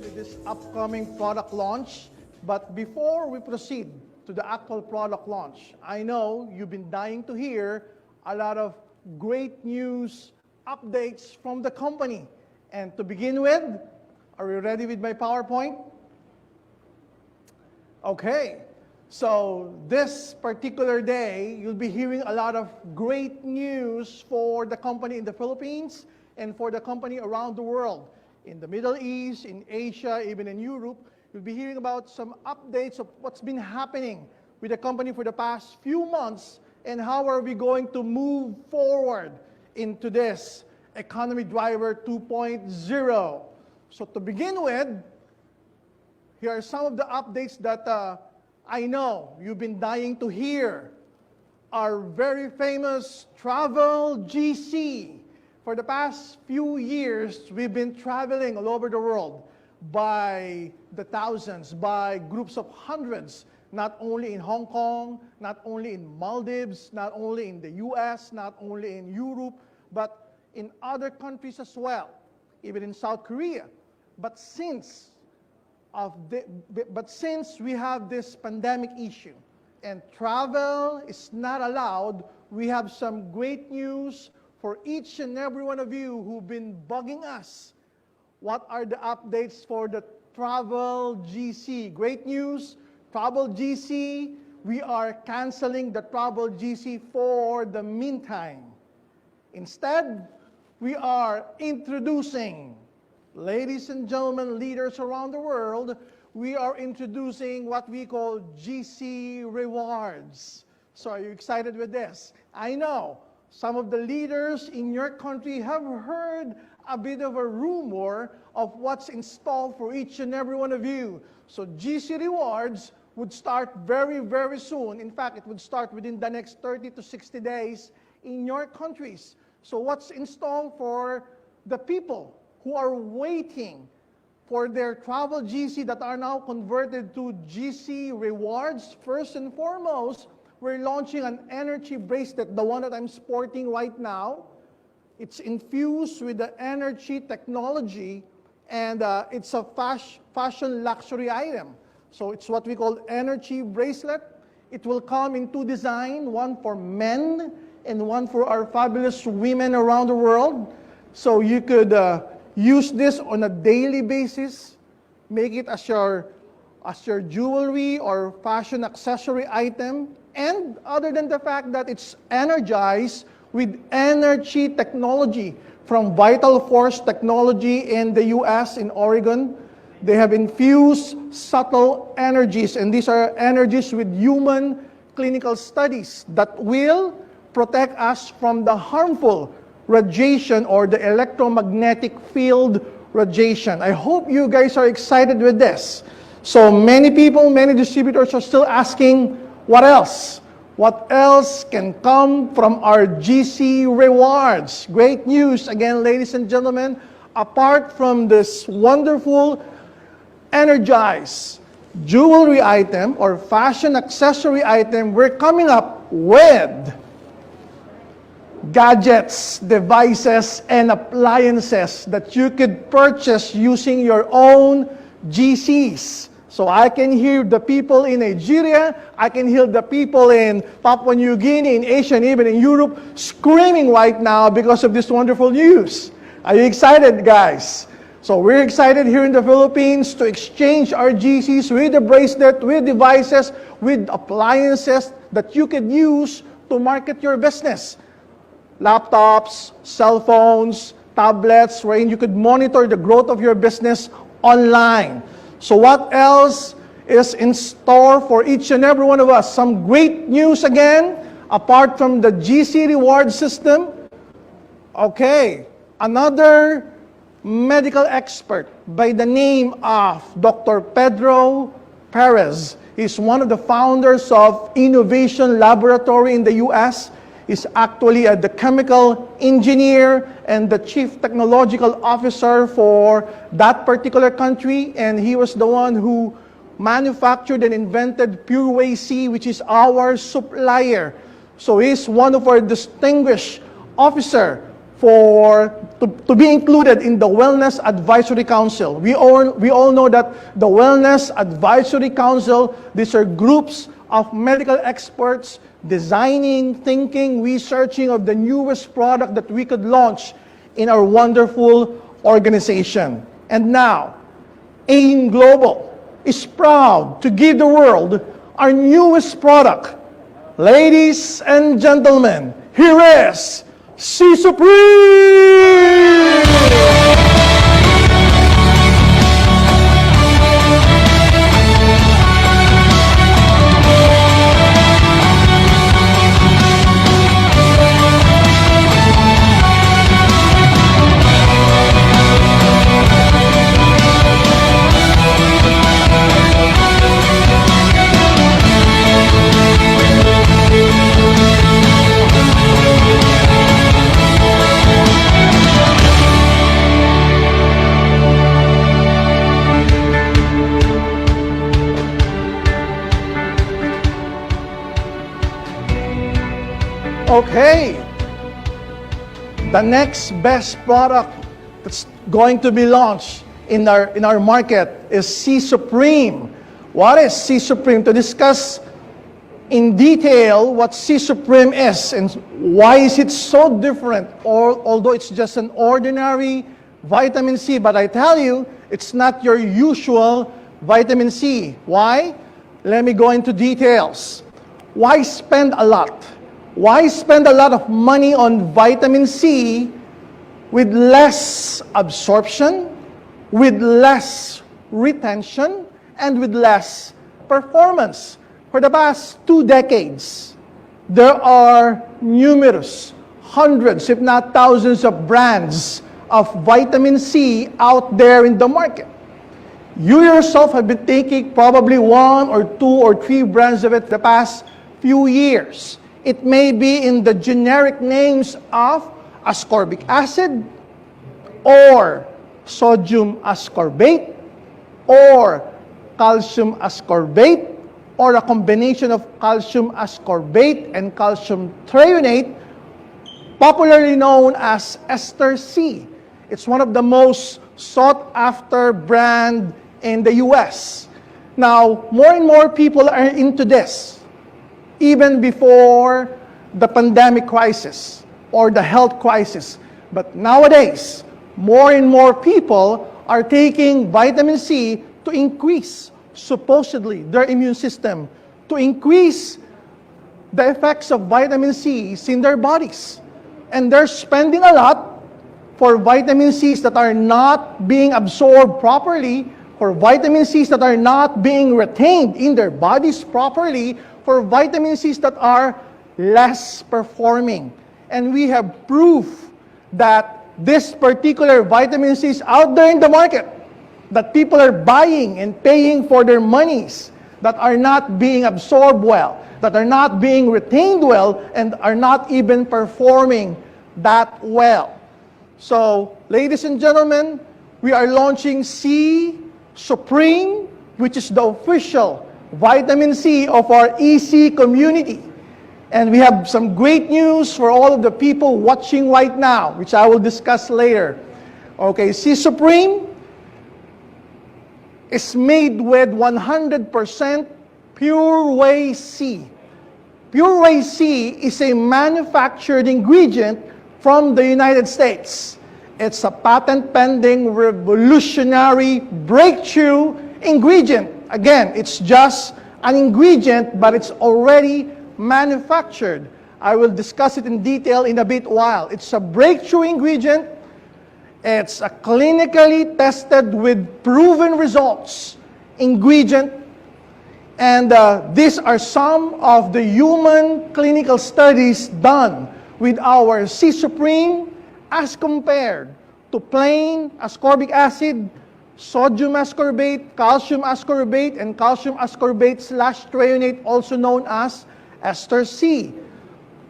with this upcoming product launch. But before we proceed to the actual product launch, I know you've been dying to hear a lot of great news, updates from the company. And to begin with, are you ready with my PowerPoint? Okay, so this particular day, you'll be hearing a lot of great news for the company in the Philippines and for the company around the world. In the Middle East, in Asia, even in Europe, you'll be hearing about some updates of what's been happening with the company for the past few months and how are we going to move forward into this Economy Driver 2.0. So to begin with, here are some of the updates that I know you've been dying to hear. Our very famous Travel GC. For the past few years, we've been traveling all over the world by the thousands, by groups of hundreds, not only in Hong Kong, not only in Maldives, not only in the US, not only in Europe, but in other countries as well, even in South Korea. But since we have this pandemic issue and travel is not allowed, we have some great news for each and every one of you who've been bugging us. What are the updates for the Travel GC? Great news, Travel GC, we are canceling the Travel GC for the meantime. Instead, we are introducing, ladies and gentlemen, leaders around the world, we are introducing what we call GC Rewards. So are you excited with this? I know some of the leaders in your country have heard a bit of a rumor of what's installed for each and every one of you. So GC Rewards would start very, very soon. In fact, it would start within the next 30 to 60 days in your countries. So what's installed for the people who are waiting for their Travel GC that are now converted to GC Rewards? First and foremost, we're launching an energy bracelet, the one that I'm sporting right now. It's infused with the energy technology, and it's a fashion luxury item. So it's what we call energy bracelet. It will come in two designs, one for men and one for our fabulous women around the world. So you could use this on a daily basis, make it as your jewelry or fashion accessory item. And other than the fact that it's energized with energy technology from Vital Force Technology in the US, in Oregon, they have infused subtle energies, and these are energies with human clinical studies that will protect us from the harmful radiation or the electromagnetic field radiation. I hope you guys are excited with this. So many people, many distributors are still asking, what else? What else can come from our GC Rewards? Great news again, ladies and gentlemen. Apart from this wonderful, energized jewelry item or fashion accessory item, we're coming up with gadgets, devices, and appliances that you could purchase using your own GCs. So I can hear the people in Nigeria, I can hear the people in Papua New Guinea, in Asia, and even in Europe screaming right now because of this wonderful news. Are you excited, guys? So we're excited here in the Philippines to exchange our GCs with a bracelet, with devices, with appliances that you can use to market your business. Laptops, cell phones, tablets, wherein you could monitor the growth of your business online. So what else is in store for each and every one of us? Some great news again, apart from the GC reward system. Okay, another medical expert by the name of Dr. Pedro Perez. He's one of the founders of Innovation Laboratory in the US. He's actually the chemical engineer and the chief technological officer for that particular country, and he was the one who manufactured and invented Pureway C, which is our supplier. So he's one of our distinguished officer to to be included in the Wellness Advisory Council. We all know that the Wellness Advisory Council, these are groups of medical experts designing, thinking, researching of the newest product that we could launch in our wonderful organization. And now, AIM Global is proud to give the world our newest product. Ladies and gentlemen, here is C Supreme! Okay, the next best product that's going to be launched in our market is C Supreme. What is C Supreme? To discuss in detail what C Supreme is and why is it so different, although it's just an ordinary vitamin C, but I tell you, it's not your usual vitamin C. Why? Let me go into details. Why spend a lot? Why spend a lot of money on vitamin C with less absorption, with less retention, and with less performance? For the past 2 decades, there are numerous, hundreds, if not thousands of brands of vitamin C out there in the market. You yourself have been taking probably 1 or 2 or 3 brands of it the past few years. It may be in the generic names of ascorbic acid, or sodium ascorbate, or calcium ascorbate, or a combination of calcium ascorbate and calcium threonate, popularly known as ester C. It's one of the most sought-after brand in the US. Now, more and more people are into this, even before the pandemic crisis or the health crisis. But nowadays, more and more people are taking vitamin C to increase, supposedly, their immune system, to increase the effects of vitamin C in their bodies. And they're spending a lot for vitamin C's that are not being absorbed properly, for vitamin C's that are not being retained in their bodies properly, for vitamin C's that are less performing. And we have proof that this particular vitamin C is out there in the market, that people are buying and paying for their monies, that are not being absorbed well, that are not being retained well, and are not even performing that well. So, ladies and gentlemen, we are launching C Supreme, which is the official vitamin C of our EC community. And we have some great news for all of the people watching right now, which I will discuss later. Okay, C Supreme is made with 100% pure whey C. Pure whey C is a manufactured ingredient from the United States. It's a patent-pending, revolutionary, breakthrough ingredient. Again, it's just an ingredient, but it's already manufactured. I will discuss it in detail in a bit while. It's a breakthrough ingredient. It's a clinically tested with proven results ingredient. And these are some of the human clinical studies done with our C Supreme as compared to plain ascorbic acid, sodium ascorbate, calcium ascorbate, and calcium ascorbate/threonate, also known as ester C.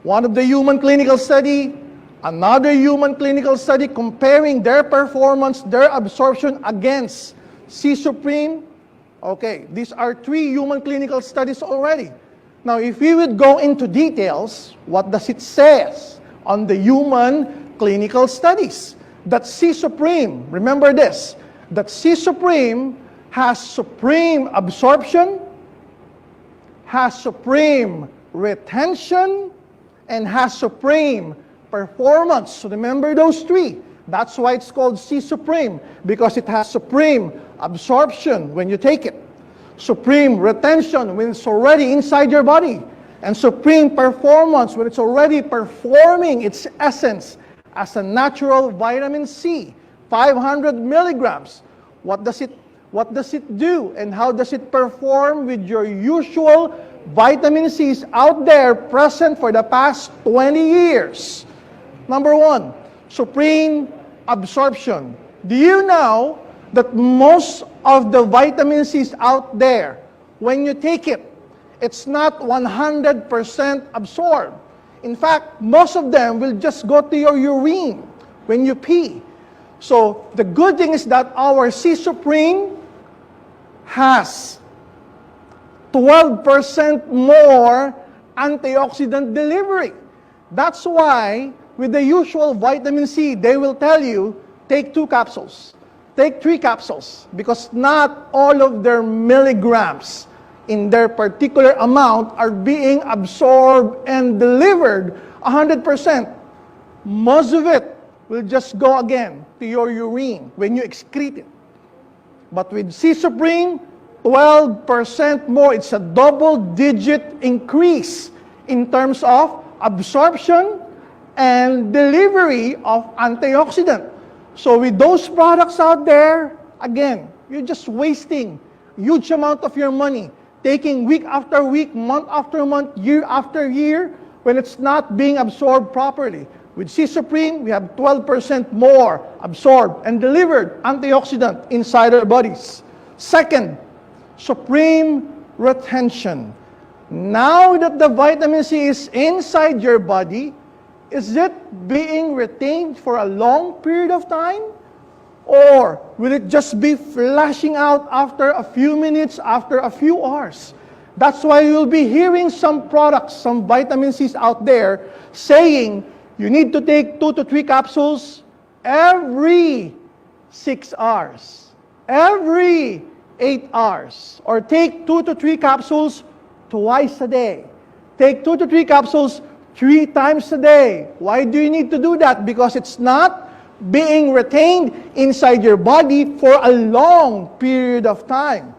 One of the human clinical study, another human clinical study comparing their performance, their absorption against C Supreme. Okay, these are 3 human clinical studies already. Now, if we would go into details, what does it say on the human clinical studies? that C Supreme, remember this, that C Supreme has supreme absorption, has supreme retention, and has supreme performance. So remember those three. That's why it's called C Supreme, because it has supreme absorption when you take it, supreme retention when it's already inside your body, and supreme performance when it's already performing its essence as a natural vitamin C, 500 milligrams. What does it do, and how does it perform with your usual vitamin C's out there present for the past 20 years? Number one, supreme absorption. Do you know that most of the vitamin C's out there, when you take it, it's not 100% absorbed. In fact, most of them will just go to your urine when you pee. So the good thing is that our C Supreme has 12% more antioxidant delivery. That's why with the usual vitamin C, they will tell you, take 2 capsules, take 3 capsules, because not all of their milligrams in their particular amount are being absorbed and delivered 100%. Most of it will just go again to your urine when you excrete it. But with C Supreme, 12% more. It's a double-digit increase in terms of absorption and delivery of antioxidant. So with those products out there, again, you're just wasting huge amount of your money, taking week after week, month after month, year after year, when it's not being absorbed properly. With C Supreme, we have 12% more absorbed and delivered antioxidant inside our bodies. Second, supreme retention. Now that the vitamin C is inside your body, is it being retained for a long period of time? Or will it just be flashing out after a few minutes, after a few hours? That's why you'll be hearing some products, some vitamin C's out there saying you need to take 2 to 3 capsules every 6 hours, every 8 hours, or take 2 to 3 capsules twice a day. Take 2 to 3 capsules 3 times a day. Why do you need to do that? Because it's not being retained inside your body for a long period of time.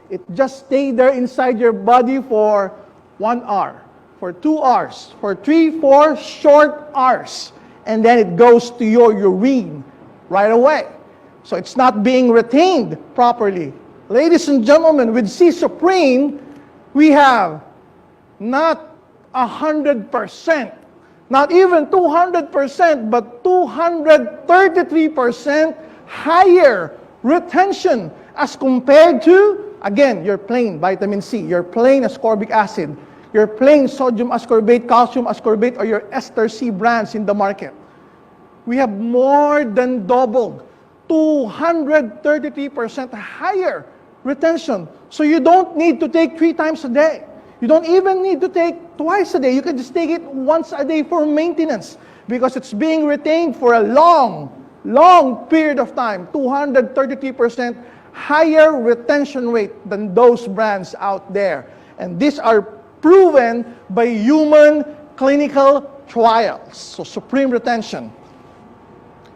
It just stays there inside your body for 1 hour, for 2 hours, for 3, 4 short hours, and then it goes to your urine right away. So it's not being retained properly. Ladies and gentlemen, with C Supreme, we have not 100%, not even 200%, but 233% higher retention as compared to, again, your plain vitamin C, your plain ascorbic acid, your plain sodium ascorbate, calcium ascorbate, or your ester C brands in the market. We have more than doubled, 233% higher retention. So you don't need to take 3 times a day. You don't even need to take twice a day. You can just take it once a day for maintenance, because it's being retained for a long period of time. 233% higher retention rate than those brands out there. And these are proven by human clinical trials. So supreme retention.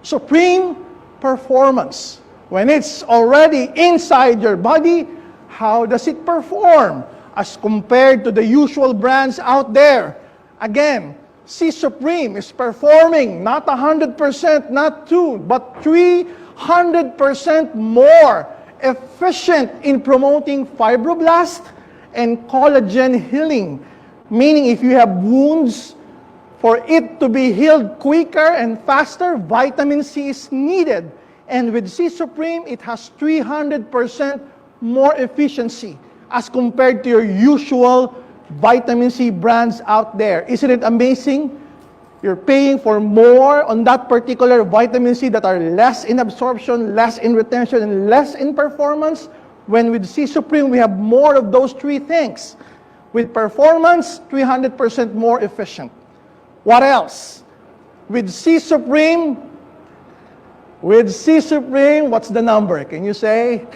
Supreme performance. When it's already inside your body, how does it perform as compared to the usual brands out there? Again, C Supreme is performing not 100%, not 2, but 300% more efficient in promoting fibroblast and collagen healing. Meaning if you have wounds, for it to be healed quicker and faster, vitamin C is needed. And with C Supreme, it has 300% more efficiency as compared to your usual vitamin C brands out there. Isn't it amazing? You're paying for more on that particular vitamin C that are less in absorption, less in retention, and less in performance. When with C Supreme, we have more of those 3 things. With performance, 300% more efficient. What else? With C Supreme, With C Supreme, what's the number? Can you say?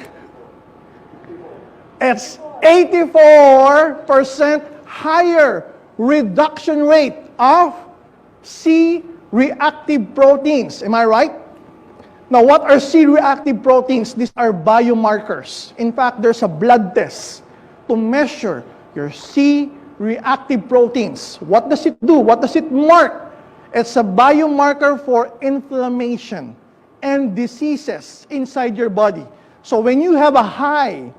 It's 84% higher reduction rate of C-reactive proteins. Am I right? Now, what are C-reactive proteins? These are biomarkers. In fact, there's a blood test to measure your C-reactive proteins. What does it do? What does it mark? It's a biomarker for inflammation and diseases inside your body. So when you have a high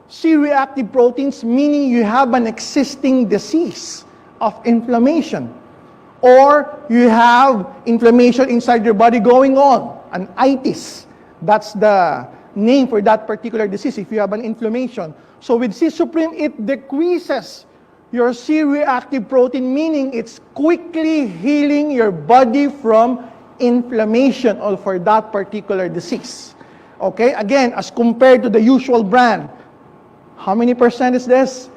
C-reactive proteins, meaning you have an existing disease of inflammation, or you have inflammation inside your body going on, an itis. That's the name for that particular disease if you have an inflammation. So with C Supreme, it decreases your C-reactive protein, meaning it's quickly healing your body from inflammation or for that particular disease. Okay, again, as compared to the usual brand, how many percent is this?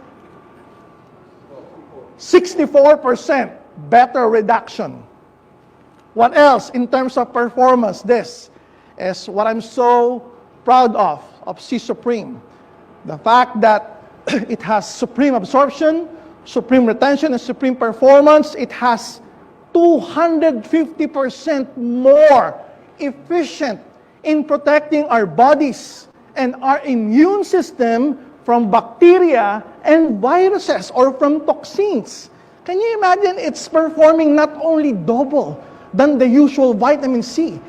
64% better reduction. What else in terms of performance? This is what I'm so proud of C Supreme. The fact that it has supreme absorption, supreme retention, and supreme performance. It has 250% more efficient in protecting our bodies and our immune system from bacteria and viruses or from toxins. Can you imagine it's performing not only double than the usual vitamin C?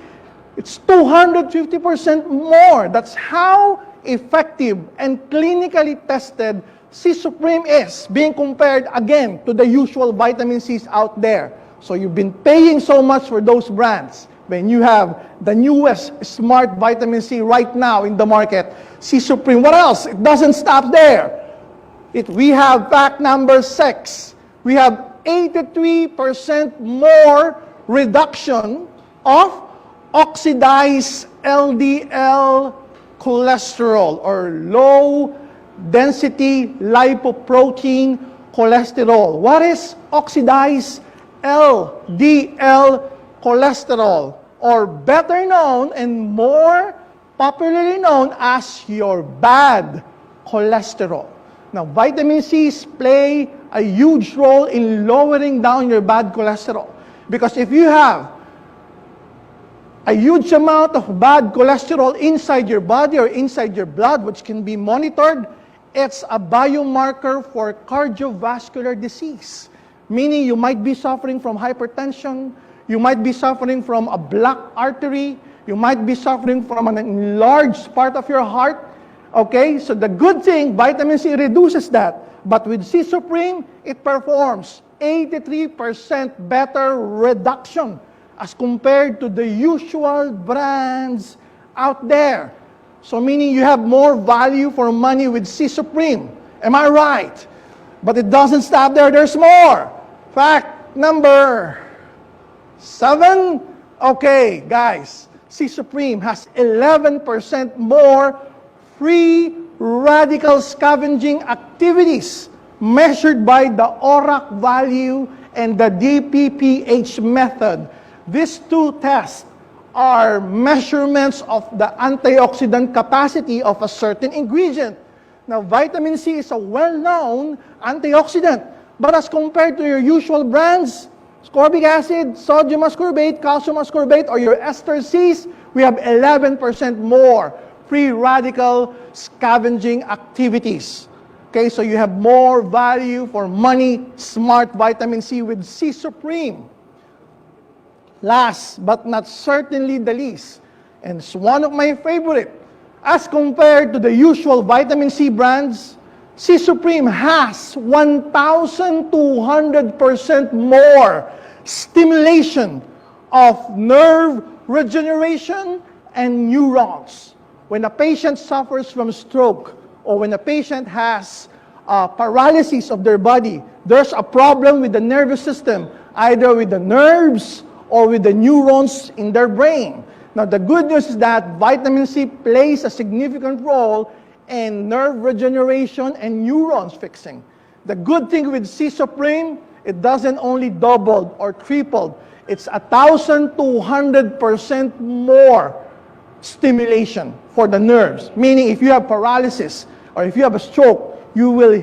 It's 250% more. That's how effective and clinically tested C Supreme is, being compared again to the usual vitamin C's out there. So you've been paying so much for those brands. When you have the newest smart vitamin C right now in the market, C Supreme. What else? It doesn't stop there. We have fact number 6. We have 83% more reduction of oxidized LDL cholesterol or low density lipoprotein cholesterol. What is oxidized LDL cholesterol, or better known and more popularly known as your bad cholesterol? Now, vitamin C's play a huge role in lowering down your bad cholesterol. Because if you have a huge amount of bad cholesterol inside your body or inside your blood, which can be monitored, it's a biomarker for cardiovascular disease. Meaning you might be suffering from hypertension, you might be suffering from a blocked artery, you might be suffering from an enlarged part of your heart. Okay, so the good thing, vitamin C reduces that. But with C Supreme, it performs 83% better reduction as compared to the usual brands out there. So meaning you have more value for money with C Supreme. Am I right? But it doesn't stop there. There's more. Fact number 7. Okay, guys. C Supreme has 11% more free radical scavenging activities measured by the ORAC value and the DPPH method. These two tests are measurements of the antioxidant capacity of a certain ingredient. Now, vitamin C is a well-known antioxidant, but as compared to your usual brands, ascorbic acid, sodium ascorbate, calcium ascorbate, or your ester Cs, we have 11% more free radical scavenging activities. Okay, so you have more value for money, smart vitamin C with C Supreme. Last but not certainly the least, and it's one of my favorite, as compared to the usual vitamin C brands, C Supreme has 1,200% more stimulation of nerve regeneration and neurons. When a patient suffers from stroke, or when a patient has paralysis of their body, there's a problem with the nervous system, either with the nerves or with the neurons in their brain. Now, the good news is that vitamin C plays a significant role in nerve regeneration and neurons fixing. The good thing with C Supreme, it doesn't only double or triple, it's 1,200% more stimulation for the nerves. Meaning if you have paralysis or if you have a stroke, you will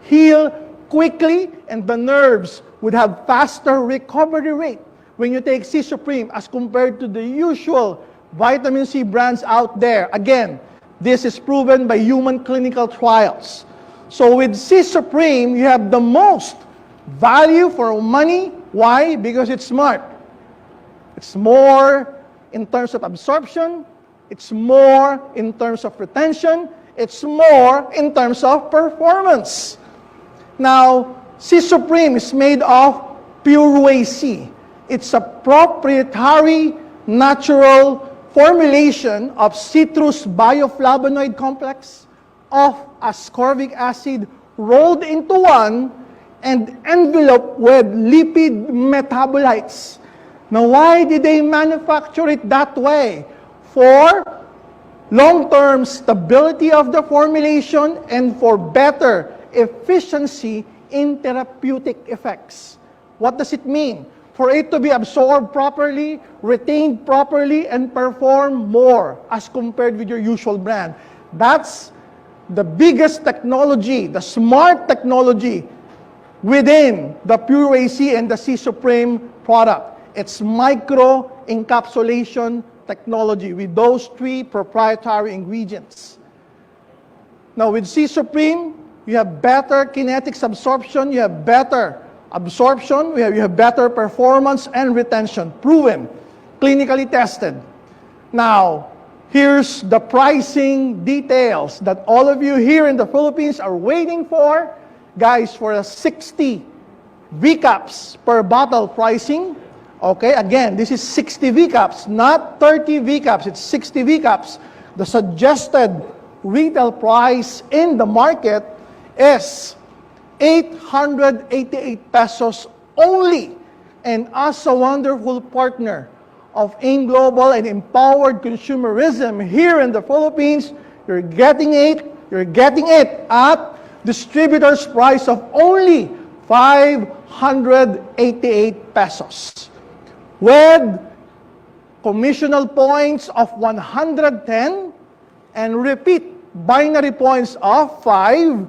heal quickly and the nerves would have faster recovery rate when you take C Supreme as compared to the usual vitamin C brands out there. Again, this is proven by human clinical trials. So with C Supreme, you have the most value for money. Why? Because it's smart. It's more in terms of absorption. It's more in terms of retention. It's more in terms of performance. Now, C Supreme is made of pure whey C. It's a proprietary natural formulation of citrus bioflavonoid complex of ascorbic acid rolled into one and enveloped with lipid metabolites. Now, why did they manufacture it that way? For long-term stability of the formulation and for better efficiency in therapeutic effects. What does it mean? For it to be absorbed properly, retained properly, and perform more as compared with your usual brand. That's the biggest technology, the smart technology within the Pure AC and the C Supreme product. It's micro-encapsulation technology with those 3 proprietary ingredients. Now with C Supreme, you have better kinetics absorption, you have better absorption, you have better performance and retention, proven, clinically tested. Now, here's the pricing details that all of you here in the Philippines are waiting for. Guys, for a 60 VCAPs per bottle pricing, okay, again, this is 60 VCAPs, not 30 VCAPs, it's 60 VCAPs. The suggested retail price in the market is 888 pesos only. And as a wonderful partner of AIM Global and Empowered Consumerism here in the Philippines, you're getting it at distributor's price of only 588 pesos. With commissional points of 110 and repeat binary points of 5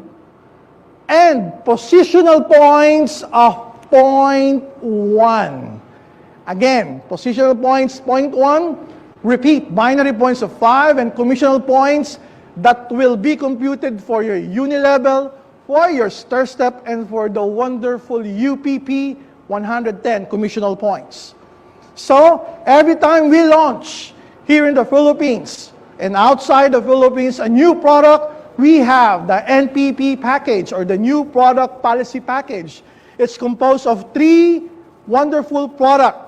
and positional points of 0.1. Again, positional points 0.1, repeat binary points of 5 and commissional points that will be computed for your unilevel, for your stir step, and for the wonderful UPP 110 commissional points. So, every time we launch here in the Philippines and outside the Philippines a new product, we have the NPP package or the new product policy package. It's composed of 3 wonderful products.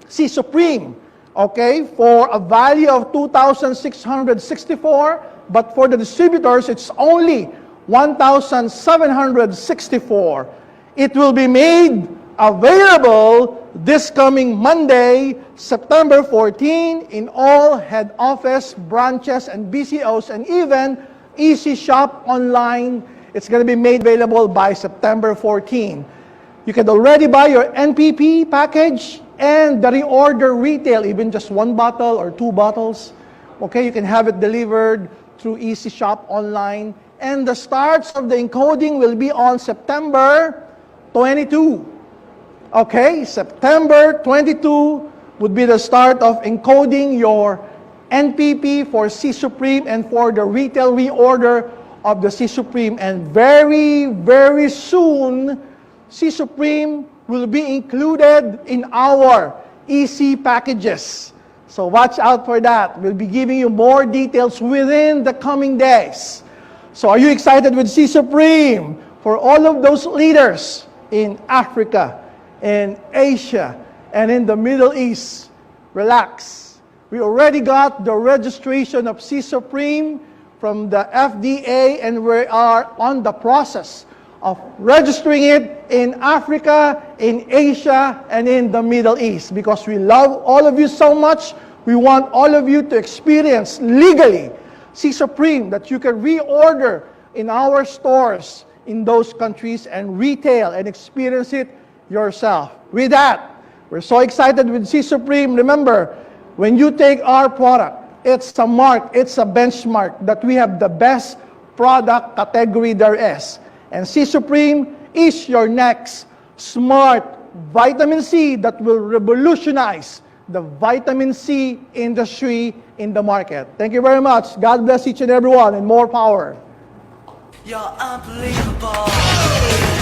C Supreme, okay, for a value of 2,664, but for the distributors, it's only 1,764. It will be made available this coming Monday, September 14, in all head office, branches, and BCOs, and even Easy Shop online. It's going to be made available by September 14. You can already buy your NPP package and the reorder retail, even just 1 bottle or 2 bottles. Okay, you can have it delivered through Easy Shop online. And the starts of the encoding will be on September 22. Okay, September 22 would be the start of encoding your NPP for C Supreme and for the retail reorder of the C Supreme. And very, very soon, C Supreme will be included in our EC packages. So watch out for that. We'll be giving you more details within the coming days. So are you excited with C Supreme? For all of those leaders in Africa, in Asia, and in the Middle East, relax. We already got the registration of C Supreme from the FDA, and we are on the process of registering it in Africa, in Asia, and in the Middle East. Because we love all of you so much, we want all of you to experience legally C Supreme that you can reorder in our stores in those countries and retail and experience it yourself. With that, we're so excited with C Supreme. Remember, when you take our product, It's a mark, it's a benchmark that we have the best product category there is. And C Supreme is your next smart vitamin C that will revolutionize the vitamin C industry in the market. Thank you very much. God bless each and everyone, and more power. You're unbelievable.